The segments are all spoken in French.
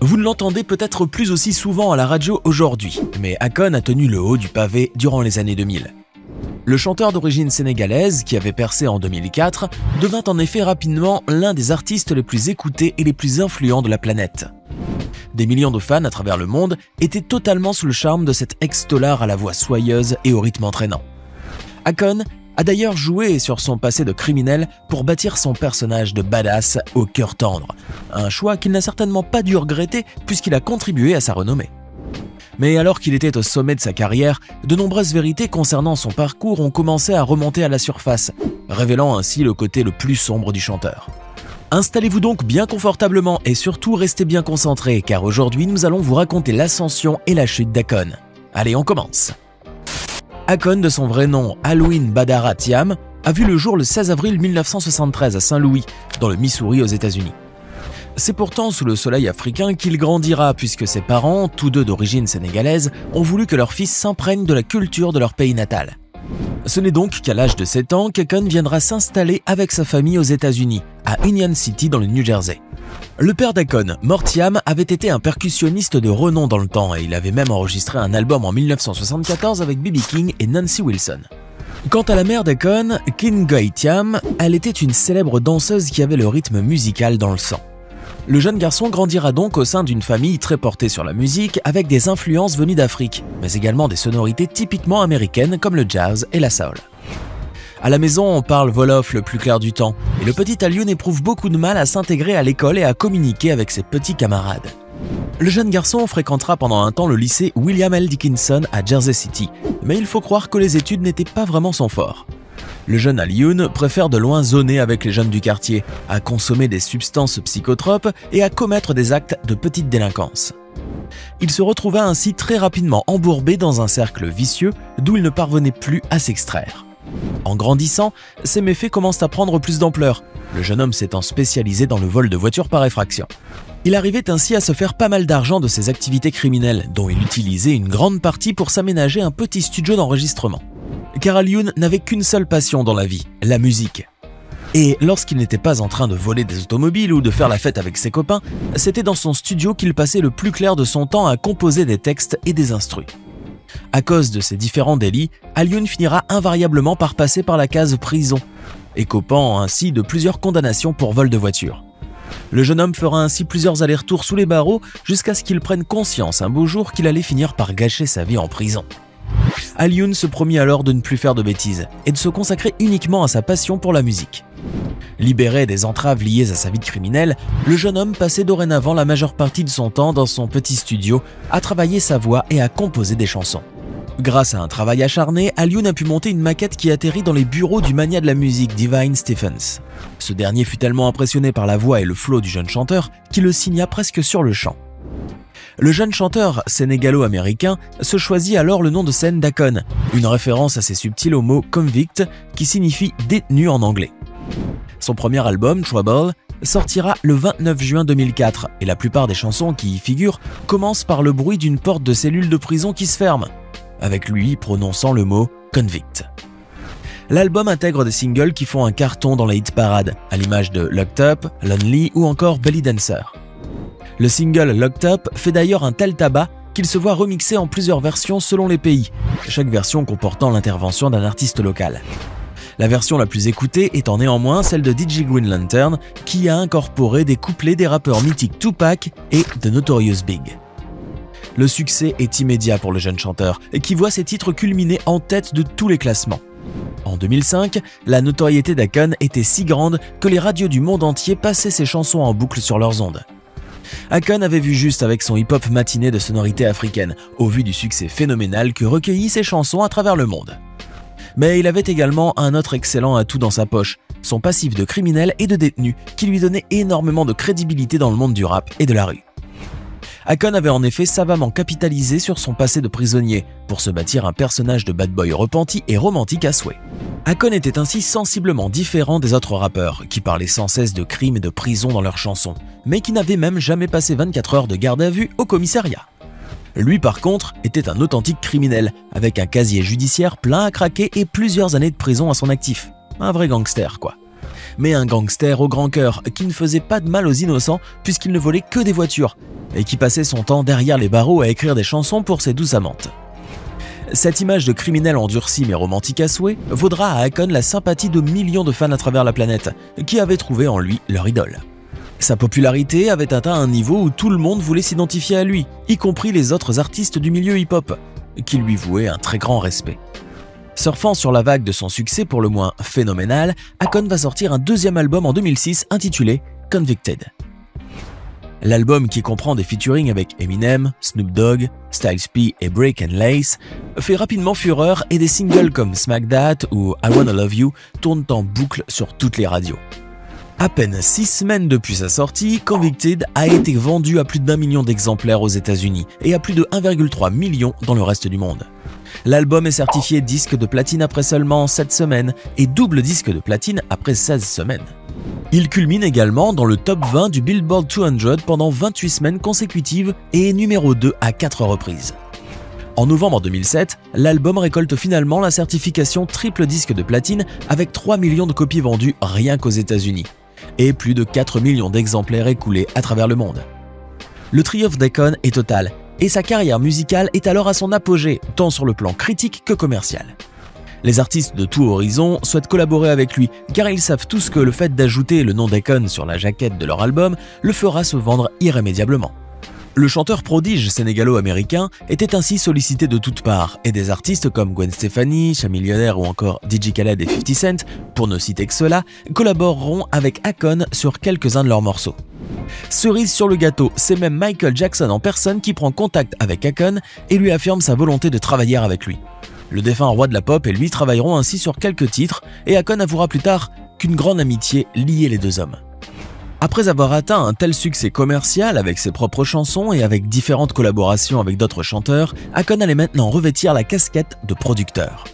Vous ne l'entendez peut-être plus aussi souvent à la radio aujourd'hui, mais Akon a tenu le haut du pavé durant les années 2000. Le chanteur d'origine sénégalaise, qui avait percé en 2004, devint en effet rapidement l'un des artistes les plus écoutés et les plus influents de la planète. Des millions de fans à travers le monde étaient totalement sous le charme de cet ex-dollar à la voix soyeuse et au rythme entraînant. Akon a d'ailleurs joué sur son passé de criminel pour bâtir son personnage de badass au cœur tendre, un choix qu'il n'a certainement pas dû regretter puisqu'il a contribué à sa renommée. Mais alors qu'il était au sommet de sa carrière, de nombreuses vérités concernant son parcours ont commencé à remonter à la surface, révélant ainsi le côté le plus sombre du chanteur. Installez-vous donc bien confortablement et surtout restez bien concentrés car aujourd'hui nous allons vous raconter l'ascension et la chute d'Akon. Allez, on commence. Akon, de son vrai nom Alwin Badara Thiam, a vu le jour le 16 avril 1973 à Saint-Louis, dans le Missouri aux États-Unis. C'est pourtant sous le soleil africain qu'il grandira puisque ses parents, tous deux d'origine sénégalaise, ont voulu que leur fils s'imprègne de la culture de leur pays natal. Ce n'est donc qu'à l'âge de 7 ans qu'Akon viendra s'installer avec sa famille aux États-Unis, à Union City dans le New Jersey. Le père d'Akon, Mort Thiam, avait été un percussionniste de renom dans le temps et il avait même enregistré un album en 1974 avec B.B. King et Nancy Wilson. Quant à la mère d'Akon, Kin Ngoy Thiam, elle était une célèbre danseuse qui avait le rythme musical dans le sang. Le jeune garçon grandira donc au sein d'une famille très portée sur la musique avec des influences venues d'Afrique, mais également des sonorités typiquement américaines comme le jazz et la soul. À la maison, on parle wolof le plus clair du temps, et le petit Alioune éprouve beaucoup de mal à s'intégrer à l'école et à communiquer avec ses petits camarades. Le jeune garçon fréquentera pendant un temps le lycée William L. Dickinson à Jersey City, mais il faut croire que les études n'étaient pas vraiment son fort. Le jeune Alioune préfère de loin zoner avec les jeunes du quartier, à consommer des substances psychotropes et à commettre des actes de petite délinquance. Il se retrouva ainsi très rapidement embourbé dans un cercle vicieux d'où il ne parvenait plus à s'extraire. En grandissant, ses méfaits commencent à prendre plus d'ampleur, le jeune homme s'étant spécialisé dans le vol de voitures par effraction. Il arrivait ainsi à se faire pas mal d'argent de ses activités criminelles, dont il utilisait une grande partie pour s'aménager un petit studio d'enregistrement. Car Alioune n'avait qu'une seule passion dans la vie, la musique. Et lorsqu'il n'était pas en train de voler des automobiles ou de faire la fête avec ses copains, c'était dans son studio qu'il passait le plus clair de son temps à composer des textes et des instrus. À cause de ces différents délits, Alioune finira invariablement par passer par la case prison, écopant ainsi de plusieurs condamnations pour vol de voiture. Le jeune homme fera ainsi plusieurs allers-retours sous les barreaux jusqu'à ce qu'il prenne conscience un beau jour qu'il allait finir par gâcher sa vie en prison. Alioune se promit alors de ne plus faire de bêtises et de se consacrer uniquement à sa passion pour la musique. Libéré des entraves liées à sa vie de criminel, le jeune homme passait dorénavant la majeure partie de son temps dans son petit studio à travailler sa voix et à composer des chansons. Grâce à un travail acharné, Alioune a pu monter une maquette qui atterrit dans les bureaux du magnat de la musique Divine Stephens. Ce dernier fut tellement impressionné par la voix et le flow du jeune chanteur qu'il le signa presque sur le champ. Le jeune chanteur sénégalo-américain se choisit alors le nom de scène d'Akon, une référence assez subtile au mot « convict » qui signifie « détenu » en anglais. Son premier album, Trouble, sortira le 29 juin 2004 et la plupart des chansons qui y figurent commencent par le bruit d'une porte de cellule de prison qui se ferme, avec lui prononçant le mot « convict ». L'album intègre des singles qui font un carton dans les hit parades, à l'image de Locked Up, Lonely ou encore Belly Dancer. Le single Locked Up fait d'ailleurs un tel tabac qu'il se voit remixé en plusieurs versions selon les pays, chaque version comportant l'intervention d'un artiste local. La version la plus écoutée étant néanmoins celle de DJ Green Lantern qui a incorporé des couplets des rappeurs mythiques Tupac et The Notorious Big. Le succès est immédiat pour le jeune chanteur qui voit ses titres culminer en tête de tous les classements. En 2005, la notoriété d'Akon était si grande que les radios du monde entier passaient ses chansons en boucle sur leurs ondes. Akon avait vu juste avec son hip-hop matiné de sonorité africaine, au vu du succès phénoménal que recueillit ses chansons à travers le monde. Mais il avait également un autre excellent atout dans sa poche, son passif de criminel et de détenu, qui lui donnait énormément de crédibilité dans le monde du rap et de la rue. Akon avait en effet savamment capitalisé sur son passé de prisonnier pour se bâtir un personnage de bad boy repenti et romantique à souhait. Akon était ainsi sensiblement différent des autres rappeurs qui parlaient sans cesse de crimes et de prison dans leurs chansons, mais qui n'avaient même jamais passé 24 heures de garde à vue au commissariat. Lui par contre était un authentique criminel, avec un casier judiciaire plein à craquer et plusieurs années de prison à son actif. Un vrai gangster quoi. Mais un gangster au grand cœur qui ne faisait pas de mal aux innocents puisqu'il ne volait que des voitures et qui passait son temps derrière les barreaux à écrire des chansons pour ses douces amantes. Cette image de criminel endurci mais romantique à souhait vaudra à Akon la sympathie de millions de fans à travers la planète qui avaient trouvé en lui leur idole. Sa popularité avait atteint un niveau où tout le monde voulait s'identifier à lui, y compris les autres artistes du milieu hip-hop, qui lui vouaient un très grand respect. Surfant sur la vague de son succès pour le moins phénoménal, Akon va sortir un deuxième album en 2006 intitulé Convicted. L'album, qui comprend des featuring avec Eminem, Snoop Dogg, Styles P et Break and Lace, fait rapidement fureur et des singles comme Smack That ou I Wanna Love You tournent en boucle sur toutes les radios. À peine 6 semaines depuis sa sortie, Convicted a été vendu à plus d'1 million d'exemplaires aux États-Unis et à plus de 1,3 million dans le reste du monde. L'album est certifié disque de platine après seulement 7 semaines et double disque de platine après 16 semaines. Il culmine également dans le top 20 du Billboard 200 pendant 28 semaines consécutives et est numéro 2 à 4 reprises. En novembre 2007, l'album récolte finalement la certification triple disque de platine avec 3 millions de copies vendues rien qu'aux États-Unis et plus de 4 millions d'exemplaires écoulés à travers le monde. Le triomphe d'Akon est total et sa carrière musicale est alors à son apogée, tant sur le plan critique que commercial. Les artistes de tout horizon souhaitent collaborer avec lui car ils savent tous que le fait d'ajouter le nom d'Akon sur la jaquette de leur album le fera se vendre irrémédiablement. Le chanteur prodige sénégalo-américain était ainsi sollicité de toutes parts et des artistes comme Gwen Stefani, Chamillionaire ou encore DJ Khaled et 50 Cent, pour ne citer que cela, collaboreront avec Akon sur quelques-uns de leurs morceaux. Cerise sur le gâteau, c'est même Michael Jackson en personne qui prend contact avec Akon et lui affirme sa volonté de travailler avec lui. Le défunt roi de la pop et lui travailleront ainsi sur quelques titres et Akon avouera plus tard qu'une grande amitié liait les deux hommes. Après avoir atteint un tel succès commercial avec ses propres chansons et avec différentes collaborations avec d'autres chanteurs, Akon allait maintenant revêtir la casquette de producteur.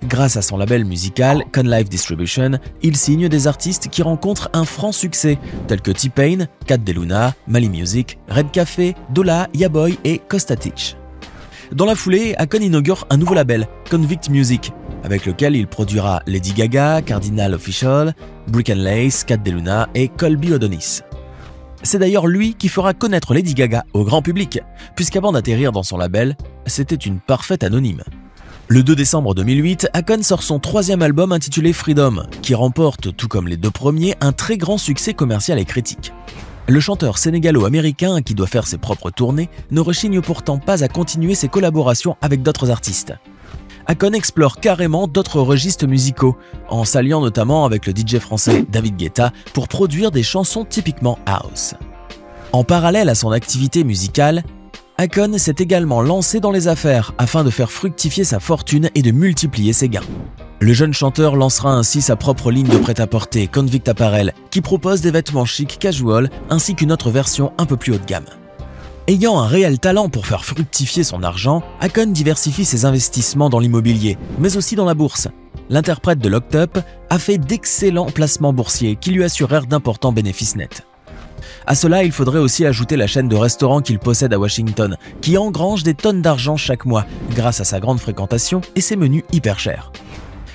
Grâce à son label musical, Con Life Distribution, il signe des artistes qui rencontrent un franc succès, tels que T-Pain, Cat DeLuna, Mali Music, Red Café, Dolla, Yaboy et Costatich. Dans la foulée, Akon inaugure un nouveau label, Convict Music, avec lequel il produira Lady Gaga, Cardinal Official, Brick and Lace, Cat DeLuna et Colby Odonis. C'est d'ailleurs lui qui fera connaître Lady Gaga au grand public, puisqu'avant d'atterrir dans son label, c'était une parfaite anonyme. Le 2 décembre 2008, Akon sort son troisième album intitulé Freedom, qui remporte, tout comme les deux premiers, un très grand succès commercial et critique. Le chanteur sénégalo-américain, qui doit faire ses propres tournées, ne rechigne pourtant pas à continuer ses collaborations avec d'autres artistes. Akon explore carrément d'autres registres musicaux, en s'alliant notamment avec le DJ français David Guetta pour produire des chansons typiquement house. En parallèle à son activité musicale, Akon s'est également lancé dans les affaires afin de faire fructifier sa fortune et de multiplier ses gains. Le jeune chanteur lancera ainsi sa propre ligne de prêt-à-porter, Convict Apparel, qui propose des vêtements chic casual ainsi qu'une autre version un peu plus haut de gamme. Ayant un réel talent pour faire fructifier son argent, Akon diversifie ses investissements dans l'immobilier, mais aussi dans la bourse. L'interprète de Locked Up a fait d'excellents placements boursiers qui lui assurèrent d'importants bénéfices nets. À cela, il faudrait aussi ajouter la chaîne de restaurants qu'il possède à Washington, qui engrange des tonnes d'argent chaque mois grâce à sa grande fréquentation et ses menus hyper chers.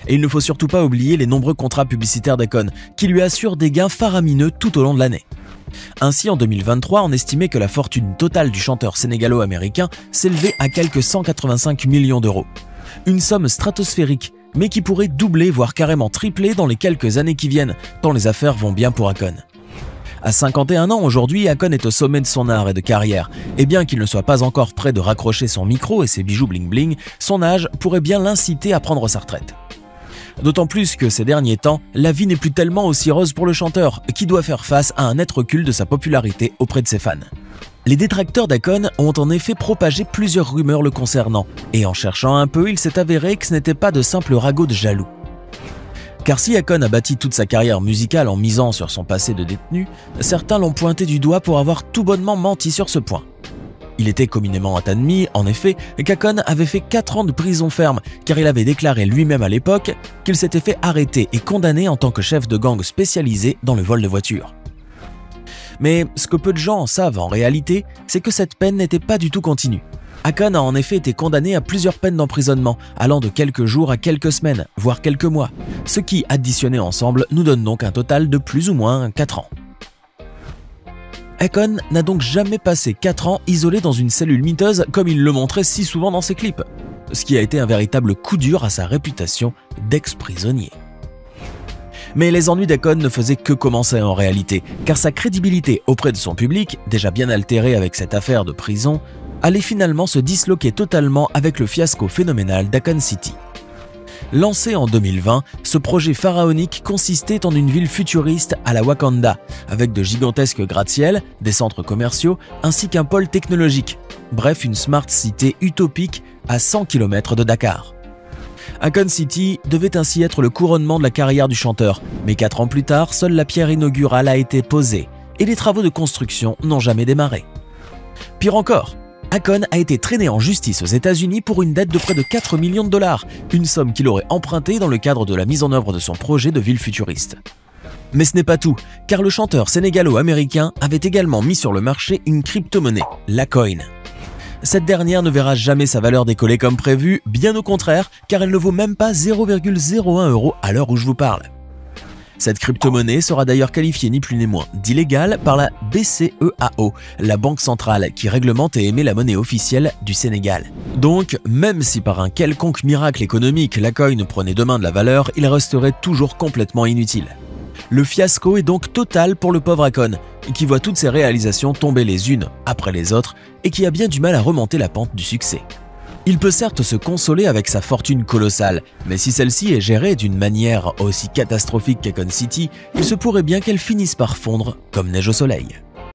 Et il ne faut surtout pas oublier les nombreux contrats publicitaires d'Akon, qui lui assurent des gains faramineux tout au long de l'année. Ainsi, en 2023, on estimait que la fortune totale du chanteur sénégalo-américain s'élevait à quelques 185 millions d'euros. Une somme stratosphérique, mais qui pourrait doubler voire carrément tripler dans les quelques années qui viennent, tant les affaires vont bien pour Akon. À 51 ans aujourd'hui, Akon est au sommet de son art et de carrière, et bien qu'il ne soit pas encore prêt de raccrocher son micro et ses bijoux bling-bling, son âge pourrait bien l'inciter à prendre sa retraite. D'autant plus que ces derniers temps, la vie n'est plus tellement aussi rose pour le chanteur, qui doit faire face à un net recul de sa popularité auprès de ses fans. Les détracteurs d'Akon ont en effet propagé plusieurs rumeurs le concernant, et en cherchant un peu, il s'est avéré que ce n'était pas de simples ragots de jaloux. Car si Akon a bâti toute sa carrière musicale en misant sur son passé de détenu, certains l'ont pointé du doigt pour avoir tout bonnement menti sur ce point. Il était communément admis, en effet, qu'Akon avait fait 4 ans de prison ferme, car il avait déclaré lui-même à l'époque qu'il s'était fait arrêter et condamner en tant que chef de gang spécialisé dans le vol de voitures. Mais ce que peu de gens savent en réalité, c'est que cette peine n'était pas du tout continue. Akon a en effet été condamné à plusieurs peines d'emprisonnement, allant de quelques jours à quelques semaines, voire quelques mois, ce qui, additionné ensemble, nous donne donc un total de plus ou moins 4 ans. Akon n'a donc jamais passé 4 ans isolé dans une cellule miteuse comme il le montrait si souvent dans ses clips, ce qui a été un véritable coup dur à sa réputation d'ex-prisonnier. Mais les ennuis d'Akon ne faisaient que commencer en réalité, car sa crédibilité auprès de son public, déjà bien altérée avec cette affaire de prison, allait finalement se disloquer totalement avec le fiasco phénoménal d'Akon City. Lancé en 2020, ce projet pharaonique consistait en une ville futuriste à la Wakanda, avec de gigantesques gratte-ciel, des centres commerciaux, ainsi qu'un pôle technologique. Bref, une smart cité utopique à 100 km de Dakar. Akon City devait ainsi être le couronnement de la carrière du chanteur, mais 4 ans plus tard, seule la pierre inaugurale a été posée, et les travaux de construction n'ont jamais démarré. Pire encore, Akon a été traîné en justice aux États-Unis pour une dette de près de 4 millions de dollars, une somme qu'il aurait empruntée dans le cadre de la mise en œuvre de son projet de ville futuriste. Mais ce n'est pas tout, car le chanteur sénégalo-américain avait également mis sur le marché une crypto-monnaie, la Coin. Cette dernière ne verra jamais sa valeur décoller comme prévu, bien au contraire, car elle ne vaut même pas 0,01 € à l'heure où je vous parle. Cette crypto-monnaie sera d'ailleurs qualifiée ni plus ni moins d'illégale par la BCEAO, la banque centrale qui réglemente et émet la monnaie officielle du Sénégal. Donc, même si par un quelconque miracle économique la coin prenait demain de la valeur, il resterait toujours complètement inutile. Le fiasco est donc total pour le pauvre Akon, qui voit toutes ses réalisations tomber les unes après les autres et qui a bien du mal à remonter la pente du succès. Il peut certes se consoler avec sa fortune colossale, mais si celle-ci est gérée d'une manière aussi catastrophique qu'Akon City, il se pourrait bien qu'elle finisse par fondre comme neige au soleil.